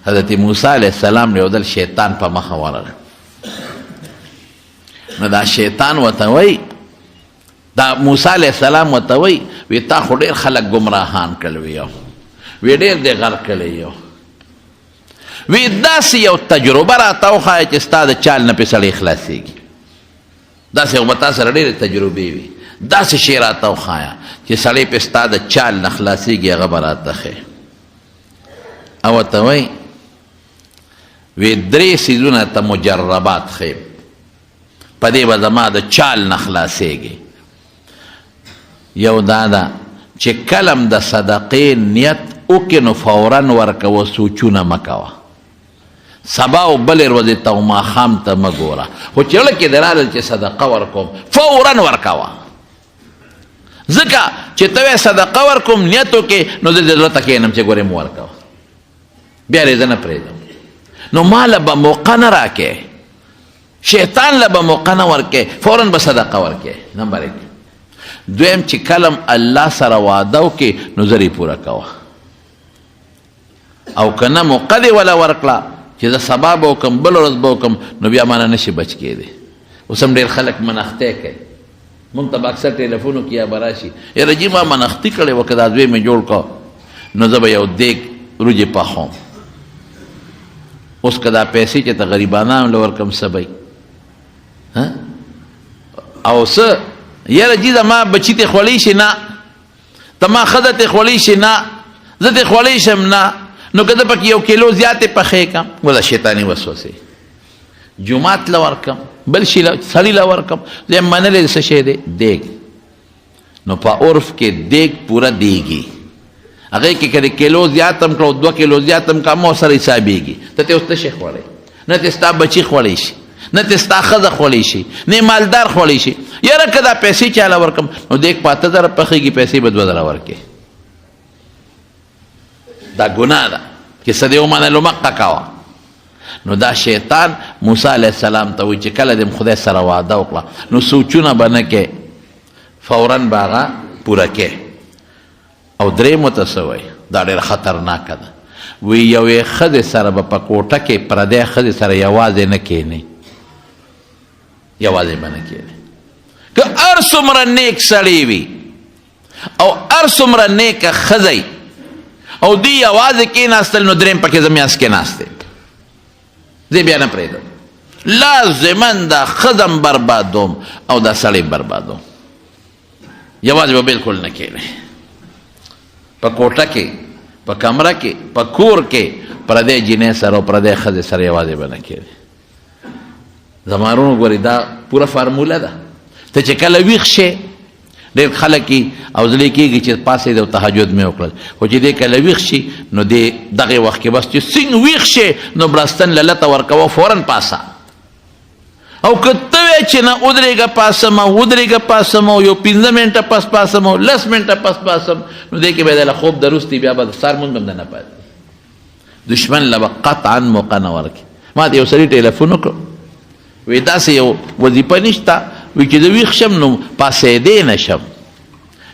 حضرت موسی علیہ السلام یو ځل شیطان په مخه ورغی نو دا شیطان ورته وایي دا موسی علیہ السلام ورته وایي وی تا خو ډېر خلک ګمراهان کړل وی ډېر دې غرق کړی یو وی داسې یو تجربه راته وښایه چې ستا د چال نه پې سړی خلاصېږي داسې خو به تا سره ډېرې تجربې وي داسې شی راته وښایه چې سړی پې ستا د چال نه خلاصېږي هغه به راته ښیې او ورته وایي وی 3 څیزونه ته مجربات ښیم په دې به زما د چال نه خلاصېږي یو دا ده چې کلم د صدقې نیت وکړې نو فورا ورکوه سوچونه مه کوه سبا او بلې ورځې ته او ماښام ته مه ګوره خو چې زړه کې دې راغلل چې صدقه ورکوم فورا ورکوه ځکه چې ته وایې صدقه ورکوم نیت وکړې نو زه دې زړه ته کښېنم چې ګورې مه ورکوه بیا دې زه نه پرېږدم نو ما له به موقع نه راکې شیطان له به موقع نه ورکې فورا به صدقه ورکې نمبر 1 دویم چې کلم الله سره واده وکړې نو زر یې پوره کوه او که نه موقع دې وله ورکړه چې زه سبا به وکړم بل ورځ به وکړم نو بیا مانه نشي بچ کېدی اوس هم ډېر خلک منښتې کوي مونږ ته به اکثر ټلیفون وکړي یا به راشي یاره جي ما منښتي کړې وه که دا دوی مې جوړ کړه نو زه به یو دیګ وریجې پخوم اوس که دا پیسې چې ته غریبانانو له ورکړم څه به او څه یاره جي زما بچي ته خوړی شي نه ته ما ښځه ته خوړی شي نه زه ته خوړی شم نه نو که زه پکې 1 کیلو زیاتې پخې کړم ولا شیطاني وسوسې جومات له ورکړم بل شي سړي له ورکړم زه یم منلی څه شی دی دیګ نو په عرف کې دیګ پوره دیږي هغې کې که د کیلو زیات هم کړه 2 کیلو زیات هم کړه مو سره حسابېږي ته ته اوس څه شی خوړی نه ته ستا بچي خوړی شي نه ته ستا ښځه خوړی شي نه مالدار خوړی شي یاره که دا پیسې چاله ورکړم نو دیګ په 8000 پخېږي پیسې به 2000 ورکړې دا ګناه ده چې څه دې ومنلو مقه کوه نو دا شیطان موسی علیه السلام ته وایي چې کله دې خدای سره واده وکړه نو سوچونه به نه کې فورا به هغه پوره کې او درېیمو ته څه وایي دا ډېره خطرناکه ده وی یوې ښځې سره به په کوټه کې پردی ښځې سره یوازې نه کښېنې یوازې به نه کښېنې که هر څومره نیک سړی وي او هر څومره نیکه ښځی او دی یوازې کېناستل نو درېیم پکې زه میاس کېناستې زه بیا نه پرېږدم لازما دا ښځم بربادوم او دا سړی بربادوم یوازې به بلکل نه کښېنې په کوټه کې په کمره کې په کور کې پردی جینۍ سره او پردی ښځې سره یوازې به نه کېږي زما وروڼو ګورې دا پوره فارموله ده ته چې کله ویښ شې ډېر خلک او زړه کېږي چې پاسېد او تهجد مې وکړل خو چې دی کله ویښ شي نو دې دغې وخت کې بس چې څنګه ویښ شې نو بړستن له لته ورکوه فورا پاسه او که ته وایې چې نه ودرېږه پاسم او ودرېږه پاسم او یو 15 منټه پس پاسم او 10 منټه پس پاسم نو دې کې به دله خوب دروستي بیا به سار مونږ هم نه پاتې دشمن له به قطعا موقع نه ورکړي ما ته یو سړي ټلیفون وکړ وایي داسې یو وظیفه نشته وایي چې زه ویښ شم نو پاسېدی نه شم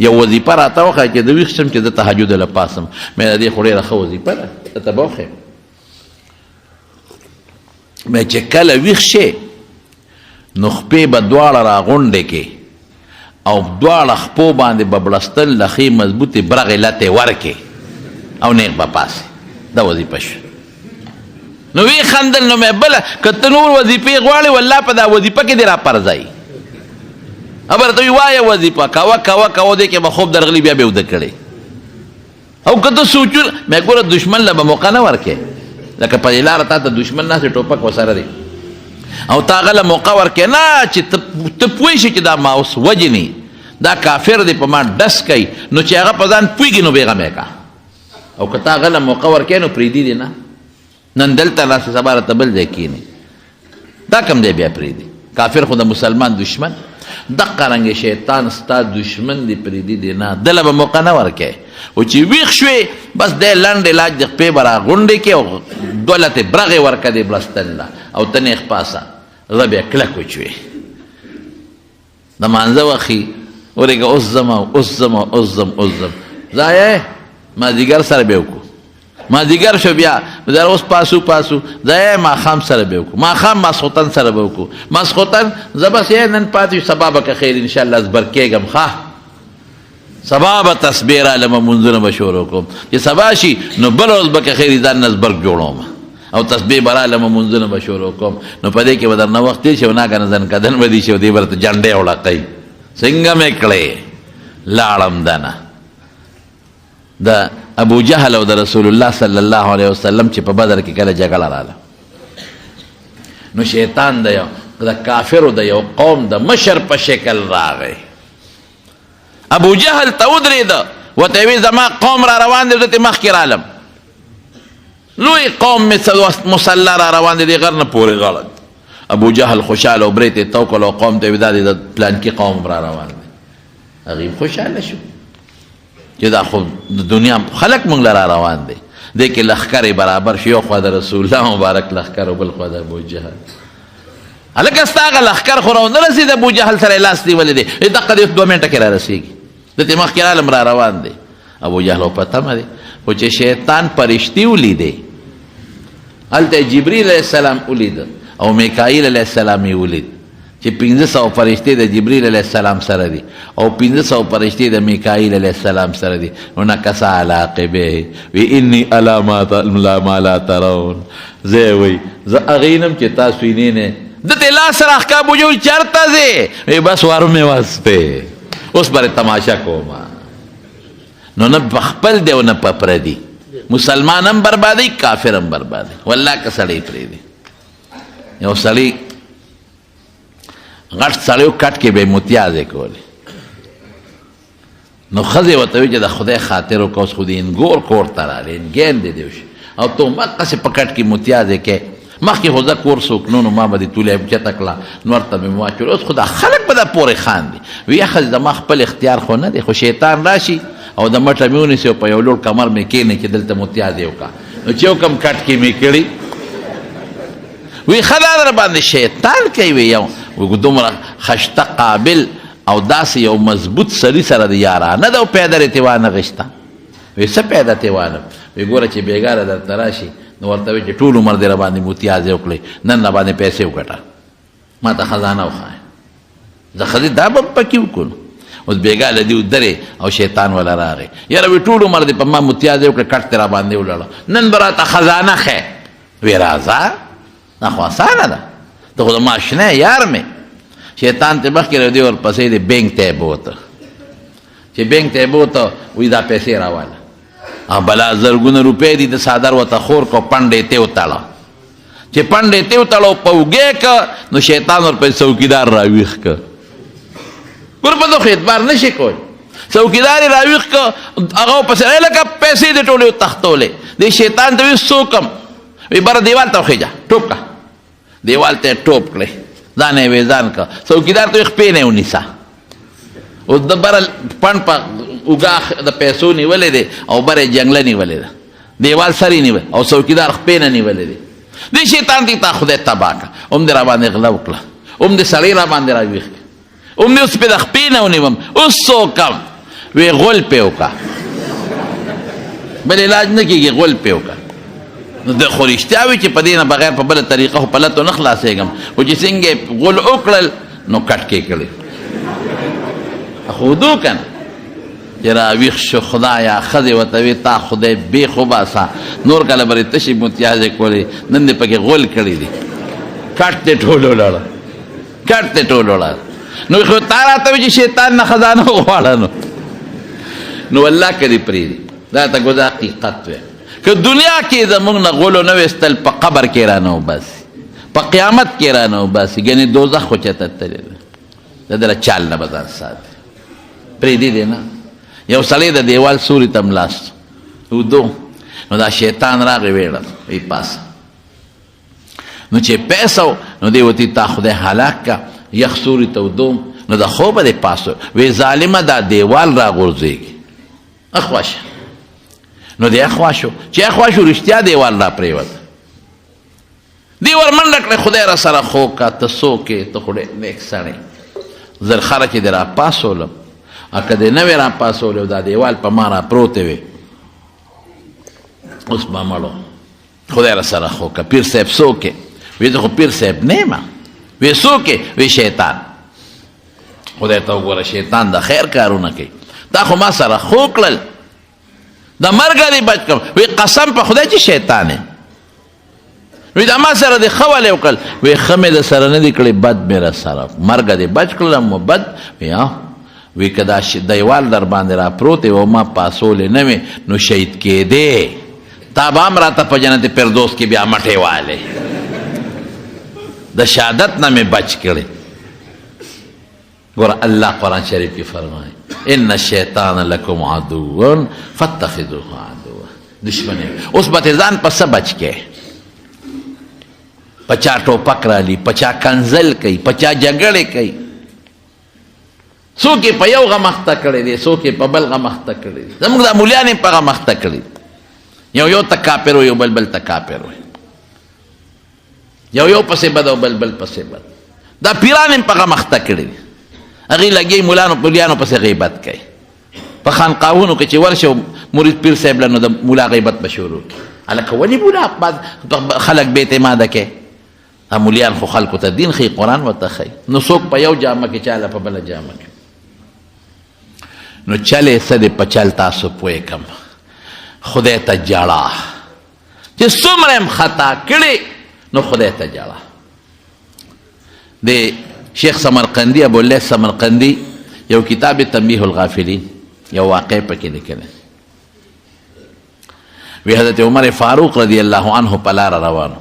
یو وظیفه راته وښایه چې زه ویښ شم چې زه تهجد له پاسم مې د دې خو ډېره ښه وظیفه ده درته به وښیم مې چې کله ویښ شې نو خپې به دواړه راغونډې کې او دواړه خپو باندې به بړستل له ښې مضبوطې برغې لتې ورکې او نیغ به پاسې دا وظیفه شوه نو وی خندل نو مې بله که ته نور وظیفې غواړې والله په دا وظیفه کې دې راپرځئ خبره ته وي وایه وظیفه کوه کوه کوه دې کې به خوب درغلي بیا به اوده کړې او که ته سوچونه مې ګوره دشمن له به موقع نه ورکې لکه په دې لاره تا ته دشمن ناستې ټوپک ورسره دی او تا هغه له موقع ورکې نه چې ته پوه شي چې دا ما اوس وجني دا کافر دی په ما ډس کوي نو چې هغه په ځان پوهېږي نو بېغمې کا او که تا هغه له موقع ورکې نو پرېږدي دې نه نن دلته ناستې سبا راته بل ځای کښېني دا کم دی بیا پرېږدي کافر خو د مسلمان دشمن دقه رنګې شیطان ستا دشمن دی پرېږدي دې نه دله به موقع نه ورکې او چې ویښ شوې بس دی لنډ علاج د خپې به راغونډې کې او دولتې برغې ورکه دې بړستن له او ته نیغ پاسه زه بیا کلک وچوې د مانځه وخي ورېږه اوس ځم اوس ځم اوس ځم اوس ځم ځایه مازدیګر سره بیا وکړو مازدیګر شو بیا دا اوس پاسو دا ماښام سره به وکړو ماښام ماسخوتن سره به وکړو ماسخوتن زه بس نن پاتې سبا به که خیر انشاءالله زبر کېږم ښه سبا به تسبیح رالمه مونځونه به شروع کوم چې سبا شي نو بل ورځ به که خیر ځان نه زبرګ جوړوم او تسبیح به رالمه مونځونه به شروع کوم نو په دې کې به درنه وخت تېر شي او ناګهانه ځنکدن به دي شي او دې به درته جنډې وړقوي څنګه مې کړې لاړم دنه د ابو جهل او د رسول الله صلی الله علیه وسلم چې په بدر کې کله جګړه راله نو شیطان د کافرو د یو قوم د مشر په شکل راغی ابو جهل ته ودرېده ورته وی زما قوم را روان دی زه ترې مخکې رالم لوی قوم مې مسله را روان دی دې غر نه پورې غړد ابو جهل خوشحاله و برې ته تو کړ او قوم ته یې وی دا د پلانکي قوم را روان دی هغې خوشحاله شو چې دا خو د دنیا خلک موږ له را روان دی دې کې لښکرې برابر شي یو خوا د رسول الله مبارک لښکر او بل خوا د ابو جهل هلکه ستا هغه لښکر خو راونه رسېد ابو جهل سره یې لاس نیولی دی دقه دې 2 منټه کې را رسېږي د دې مخکې رالم را روان دی ابو جهل او په تمه دی خو چې شیطان پرشتي ولیدې هلته جبریل علیه السلام ولید او میکائیل علیه السلام یې ولید چې 500 فرشتې د جبریل علیه السلام سره دي او 500 فرشتې د میکائیل علیه السلام سره دي نو نکس علی عقبیه وی انی علی ما لا ترون زه وی زه هغې نم چې تاسو یې نه د ته لاس راښکا ابو جهل چېرته ځې وی بس وارو مې واسطې اوس برې تماشا کومه نو نه په خپل دی او نه په پردي مسلمان هم بربادی کافر هم بربادی والله که سړی پرېږدي یو سړی غټ سړی و کټ کې به یې متیازې کولې نو ښځې ورته وایي چې د خدای خاطر وکړه اوس خو د انګور کور ته راغلی انګین دې دی وشي او ته همدقسې په کټ کې متیازې کوې مخکې خو زه کور څوک نو ما به دې تولی اوچته کړه نور ته مې واچول اوس خو دا خلک به دا پورې خاندي وی ښځې زما خپل اختیار خو نه دی خو شیطان راشي او د مټه مې ونیسي او په یو لوړ کمر مې کښېني چې دلته متیازې وکړه نو چې یو کم کټ کې مې کړي وی ښه دا در باندې شیطان کوي یو دومره خشته قابل او داسې یو مضبوط سړي سره د یارانه ده او پیدا رې تې وانه غشته وی څه پیدا تې وانه وی ګوره چې بېګاره درته راشي نو ورته وایي چې ټول عمر دې راباندې متیازې وکړئ نن راباندې پیسې وګټه ما ته خزانه وښایه زه ښځې دا به پکې وکړو اوس بېګا له دې ودرې او شیطان وله راغی یاره وی ټول عمر دې په ما متیازې وکړه کټ دې راباندې ولاړه نن به راته خزانه ښیې وی راځه دا خو اسانه ده ته خو زما اشنا یار مې شیطان ته مخکې دی ورپسې دی بینک ته یې بوته چې بینک ته یې بوته وی دا پیسې راواله بلا زرګونه روپۍ دي د څادر ورته خور کو پنډې ته وتړه چې پنډې ته وتړه په اوږې که نو شیطان ورپسې څوکیدار راویښ که ګوره په دغه اعتبار نه شي کولی څوکیدار یې راویښ که هغه ورپسې لکه پیسې دې ټولې وتښتولې دې شیطان ته وي څوک یم وی بره دیوال ته وخېږه ټوپ که دیوال ته یې ټوپ کړې ځان یې وې ځان که څوکیدار ته وي خپې نه یې ونیسه اوس د بره پنډ په اوږه د پیسو نیولې دی او بره یې جنګله نیولې ده دیوال سر یې نیولې او څوکیدار خپې نه نیولې دی دې شیطان دې تا خدای تباه کړه هم دې راباندې غله وکړه هم دې سړی راباندې راویښ کړه هم دې اوس پې د خپې نه ونیوم اوس څوک یم وی غول پې وکړه بل علاج نه کېږي غول پې وکړه نو د خو رښتیا وي چې په دې نه بغیر په بله طریقه خو په لتو نه خلاصېږم خو چې څنګه یې غول وکړل نو کټ کې کړې خو ودو که نه چې راویښ شو خدایا ښځې ورته وې تا خدای بېخ وباسه نور کله به یې تشې متیازې کولې نن دې پکې غول کړی دي کټ دې ټول ولاړه کټ دې ټول ولاړه نو خو تا راته وې چې شیطان نه خزانه وغواړه نو والله که دې پرېږدي دا ته ګوزه حقیقت وی که دنیا کې زموږ نه غولو نه ویستل په قبر کې رانه وباسي په قیامت کې رانه وباسي ګنې دوزخ خو چته تللی ده د دله چال نه به ځان ساتي پرېږدي دی نه یو سړی د دیوال سوري ته ملاست ودو نو دا شیطان راغی ویړه وی پاسه نو چې پیسو نو دی وتی تا خدای هلاک کا یخ سوري ته ودو نو د خوبه دی پاسو وی ظالمه دا دیوال را غورځېږي اخواشه نو دی اخوا شو چې اخوا شو رښتیا دیوال را پرېوت دی ور منډه کړې خدای را سره خو کا ته څوک یې ته خو نیک سړی زرخره چې دی را پاسولم که دی نه وې را پاسولی او دا دیوال په ما را پروتې وې اوس به مړو خدای را سره خو که پیر صاحب څوک یې؟ وی زه خو پیر صاحب نه یم. وی څوک یې؟ وی شیطان. خدای ته وګوره شیطان د خیر کارونه کوي. دا خو ما سره خو کړل، د مرګه دې بچ کړم. وی قسم په خدای چې شیطان یم. وی دا ما سره دې ښه ولې وکړل؟ وی ښه مې د سره نه دي کړی، بد مې را سره مرګه دې بچ کړلم. بد وی که دا دیوال در باندې را پروت و ما پاسولې نه وې نو شهید کېدې، تا به هم راته په جنت فردوس کې بیا مټې والې. د شهادت نه مې بچ کړی. ګوره الله قرآن شریف کې فرمایي ان الشیطان لکم عدو فاتخذوه عدوا. دشمن اوس به تې ځان په څه بچ کې؟ په چا ټوپک رالی، په چا کنزل کوي، په چا جګړې کوي. څوک یې په یو غم اخته کړی دی، څوک یې په بل غم اخته کړی دی. زموږ دا مولیان یې په غم اخته کړي. یو ته کافر و، یو بل ته کافر و، یو پسې بد او بل پسې بد. دا پیران یې په غم اخته کړي دي. هغې لګي مولانو مولیانو پسې غیبت کوي. په خانقاهونو کې چې ورشه مرید پیر صاحب له نو د مولا غیبت به شروع کړي. هلکه ولې مولا خلک بې اعتماده کوي؟ دا مولیان خو خلکو ته دین ښیي، قرآن ورته ښیي. نو څوک په یو جامه کې، چاله په بله جامه کې. نو چلې څه دی په چل تاسو پوه کم. خدای ته جاړه چې څومره یم خطا کړې نو خدای ته جاړه. د شیخ سمرقندي ابواللیث سمرقندي یو کتاب تنبیه الغافلین یو واقع پکې لیکلی. وی حضرت عمر فاروق رضی الله عنه په لاره روانو،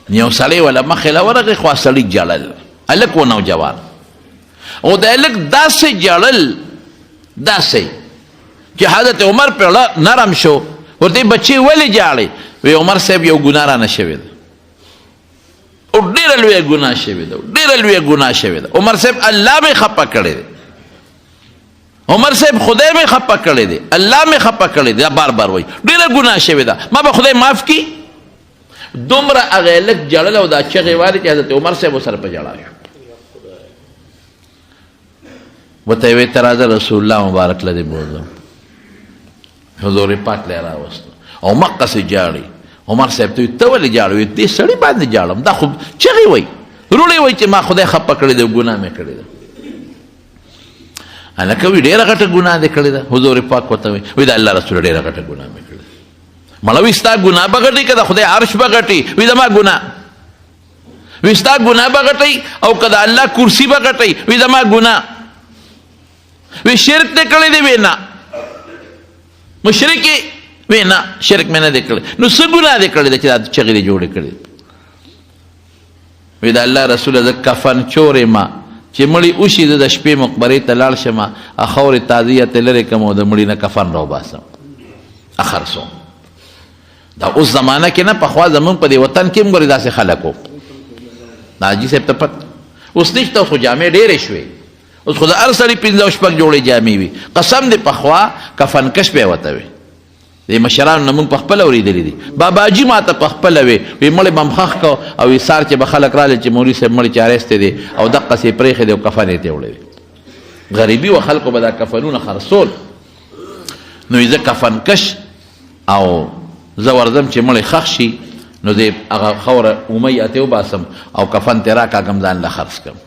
یو سړی ولا مخې له ورغی، خوا سړي جړل، هلک و نوجوان. او د هلک داسې جړل، داسې چې حضرت عمر پرې نرم شو. ورته بچې ولې جاړې؟ وی عمر صاحب یو ګناه رانه شوې ده، او ډېره لویه ګناه شوې ده، ډېره لویه ګناه شوې ده. عمر صاحب الله مې خفه کړی دی، عمر صاحب خدای مې خفه کړی دی، الله مې خفه کړی دی. بار بار وایي ډېره ګناه شوې ده، ما به خدای معاف کړي. دومره هغه هلک جړل او دا چغې والې چې حضرت عمر صاحب ورسره په ژړا شو. ورته یې ویې ته راځه رسول الله مبارک له دې بوځم. حضور پاک له راوسته او مقصې جاړي. عمر صاحب ته ته ولې جاړې؟ وایي دې سړي باندې جاړم، دا خو چغې وایي، روړې وایي چې ما خدای خفه کړی دی او ګناه مې کړې ده. هلکه وایي ډېره غټه ګناه دې کړې ده. حضور پاک ورته وایي د الله رسوله ډېره غټه ګناه مې کړې ده. مړه وایي ستا ګناه به غټي که د خدای عرش به غټي؟ وایي زما ګناه. وایي ستا ګناه به غټي او که د الله کرسي به غټي؟ وایي زما ګناه. وی شرک دې کړی دی؟ وی نه. مشرک یې؟ وی نه شرک مې نه دی کړی. نو څه ګناه دې کړی دی چې دا چغې دې جوړې کړې؟ وی د الله رسوله زه کفن چور یم، چې مړي وشي زه د شپې مقبرې ته لاړ شم، خاورې تازیه ترې لرې کړم او د مړي نه کفن راوباسم خرڅوم. دا اوس زمانه کې نه، پخوا زمونږ په دې وطن کې هم ګورې داسې خلک وو. د حاجي صاحب ته پت اوس نشته، اوس خو جامې ډېرې شوې. اوس خو د هر سړي پنځه او شپږ جوړې جامې وي. قسم دې پخوا کفنکش به یې ورته وي. د مشرانو نه مونږ پخپله اورېدلي دي. باباجي ما ته پخپله وي مړی به م ښخ کو او ایثار چې به خلک راغلل چې مولوي صاحب مړی چارېستی دی او دقسې یې پرېښی دی او کفن یې ته وړی دی. غریبي و خلکو به دا کفنونه خرڅول. نو زه کفنکش او زه ورځم چې مړی ښخ شي نو دې هغه خوره اومۍ اتې وباسم او کفن ترې راکاږم ځان له خرڅ کړم.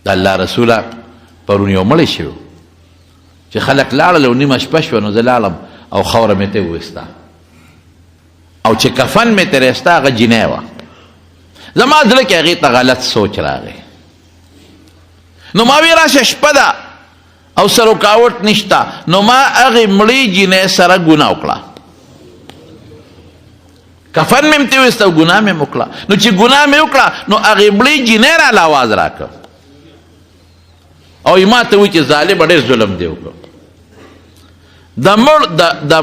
د الله رسوله پرون یو مړی شوی چې خلک لاړل او نیمه شپه شوه، نو زه لاړم او خوره مې ته وویسته او چې کفن مې ترې ایسته هغه جینۍ وه. زما زړه کې هغې ته غلط سوچ راغی. نو ما وی راشه شپه ده او څه رکاوټ نشته، نو ما هغې مړې جینۍ سره ګناه وکړه. کفن مې م ته ویسته او ګناه مې م وکړه. نو چې ګناه مې وکړه نو هغې مړې جینۍ راله اواز راکړه او ما ته وایي چې ظالم ډېر ظلم دی وکړه. د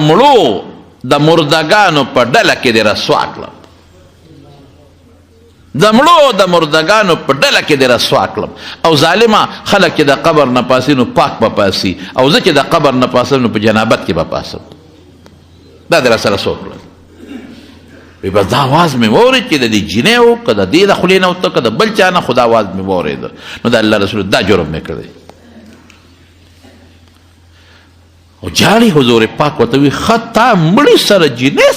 مړو د مردګانو په ډله کې دې رسوا کړم، د مړو د مردګانو په ډله کې دې رسوا کړم. او ظالمه خلک چې د قبر نه پاسي نو پاک به پاسي، او زه چې د قبر نه پاسم نو په جنابت کې به پاسم. دا دې راسره څه وکړل؟ وی بس دا آواز مې واورېد چې د دې جینۍ و که د دې د خولې نه وته که د بل چا نه، خو دا آواز مې واورېده. نو د الله رسول دا جرم مې کړی. او جاړي حضور پاک ورته وي خطا مړي سره جنې